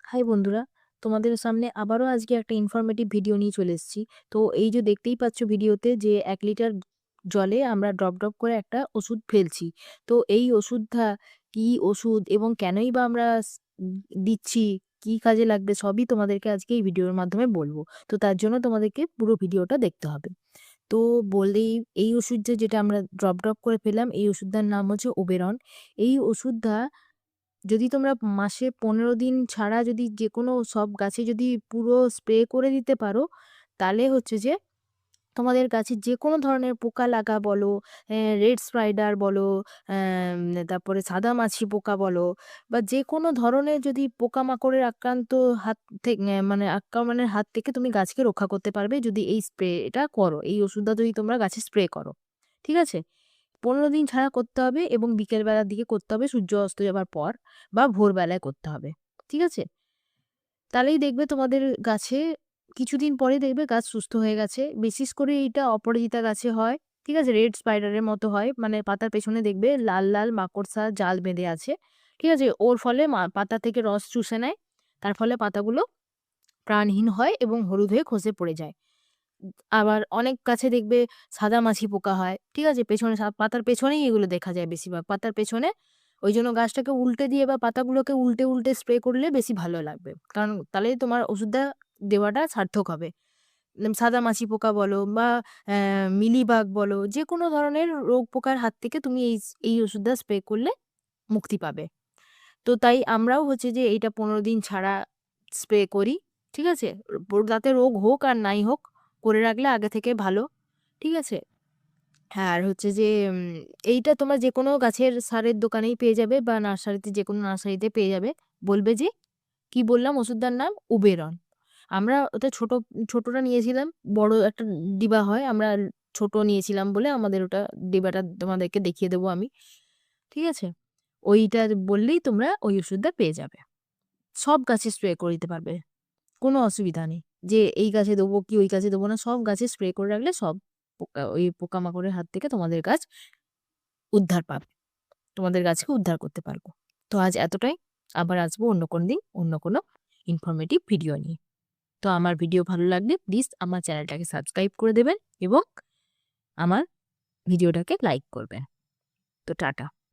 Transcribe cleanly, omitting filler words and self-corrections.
High বন্ধুরা, তোমাদের সামনে আবারও আজকে একটা ইনফরমেটিভ ভিডিও নিয়ে চলে এসেছি। তো এই যে দেখতেই পাচ্ছ ভিডিওতে যে ১ লিটার জলে আমরা ড্রপ ড্রপ করে একটা ওষুধ ফেলছি। তো এই ওষুধটা কি ওষুধ এবং কেনই বা আমরা দিচ্ছি, কি কাজে লাগবে সবই তোমাদেরকে আজকে এই ভিডিওর মাধ্যমে বলবো। তো তার জন্য তোমাদেরকে পুরো ভিডিওটা দেখতে হবে। তো বললেই এই ওষুধটা যেটা আমরা ড্রপ ড্রপ করে পেলাম এই ওষুধটার নাম হচ্ছে ওবেরন। এই ওষুধটা যদি তোমরা মাসে ১৫ দিন ছাড়া যদি যেকোনো সব গাছে যদি পুরো স্প্রে করে দিতে পারো, তাহলে হচ্ছে যে তোমাদের গাছে যেকোনো ধরনের পোকা লাগা বলো, রেড স্পাইডার বলো, তারপরে সাদামাছি পোকা বলো বা যেকোনো ধরনের যদি পোকামাকড়ের আক্রান্ত হাত মানে আক্রমণের হাত থেকে তুমি গাছকে রক্ষা করতে পারবে যদি এই স্প্রেটা করো। এই ওষুধটা যদি তোমরা গাছে স্প্রে করো। ঠিক আছে? ১৫ দিন ছাড়া করতে হবে এবং বিকেল বেলার দিকে করতে হবে সূর্য অস্ত যাবার পর বা ভোরবেলায় করতে হবে। ঠিক আছে? তাহলেই দেখবে তোমাদের গাছে কিছুদিন পরেই দেখবে গাছ সুস্থ হয়ে গেছে। বিশেষ করে এইটা অপরাজিতা গাছে হয়। ঠিক আছে? রেড স্পাইডারের মতো হয়। মানে পাতার পেছনে দেখবে লাল, লাল মাকড়সা জাল বেঁধে আছে। ঠিক আছে? ওর ফলে পাতা থেকে রস চুষে নেয়। তার ফলে পাতাগুলো প্রাণহীন হয় এবং হলুদ হয়ে খসে পড়ে যায়। আবার অনেক গাছে দেখবে সাদামাছি পোকা হয়। ঠিক আছে? পেছনে পাতার পেছনেই এগুলো দেখা যায় বেশিরভাগ। পাতার পেছনে ওইজন্য গাছটাকে উল্টে দিয়ে বা পাতাগুলোকে উল্টে, উল্টে স্প্রে করলে বেশি ভালো লাগবে। কারণ তাহলেই তোমার ওষুধটা দেওয়াটা সার্থক হবে। সাদামাছি পোকা বলো বা মিলিবাগ বলো, যেকোনো ধরনের রোগ পোকার হাত থেকে তুমি এই ওষুধটা স্প্রে করলে মুক্তি পাবে। তো তাই আমরাও হচ্ছে যে এইটা ১৫ দিন ছাড়া স্প্রে করি। ঠিক আছে? যাতে রোগ হোক আর নাই হোক করে রাখলে আগে থেকে ভালো। ঠিক আছে? হ্যাঁ, আর হচ্ছে যে এইটা তোমরা যেকোনো গাছের সারের দোকানেই পেয়ে যাবে বা নার্সারিতে যেকোনো নার্সারিতে পেয়ে যাবে। বলবে যে কি বললাম ওষুধটার নাম উবেরন। আমরা ওটা ছোটটা নিয়েছিলাম। বড় একটা ডিবা হয়। আমরা ছোট নিয়েছিলাম বলে আমাদের ওটা ডিবাটা তোমাদেরকে দেখিয়ে দেবো আমি। ঠিক আছে? ওইটা বললেই তোমরা ওই ওষুধটা পেয়ে যাবে। সব গাছে স্প্রে করে দিতে পারবে। কোনো অসুবিধা নেই। যে এই গাছে দেবো কি ওই গাছে দেবো না, সব গাছে স্প্রে করে রাখলে সব ওই পোকামাকড়ের হাত থেকে তোমাদের গাছ উদ্ধার পাবে। তোমাদের গাছকে উদ্ধার করতে পারবো। তো আজ এতটাই। আবার আসবো অন্য কোনদিন অন্য কোনো ইনফরমেটিভ ভিডিও নিয়ে। তো আমার ভিডিও ভালো লাগলে প্লিজ আমার চ্যানেলটাকে সাবস্ক্রাইব করে দেবেন এবং আমার ভিডিওটাকে লাইক করবেন। তো টাটা।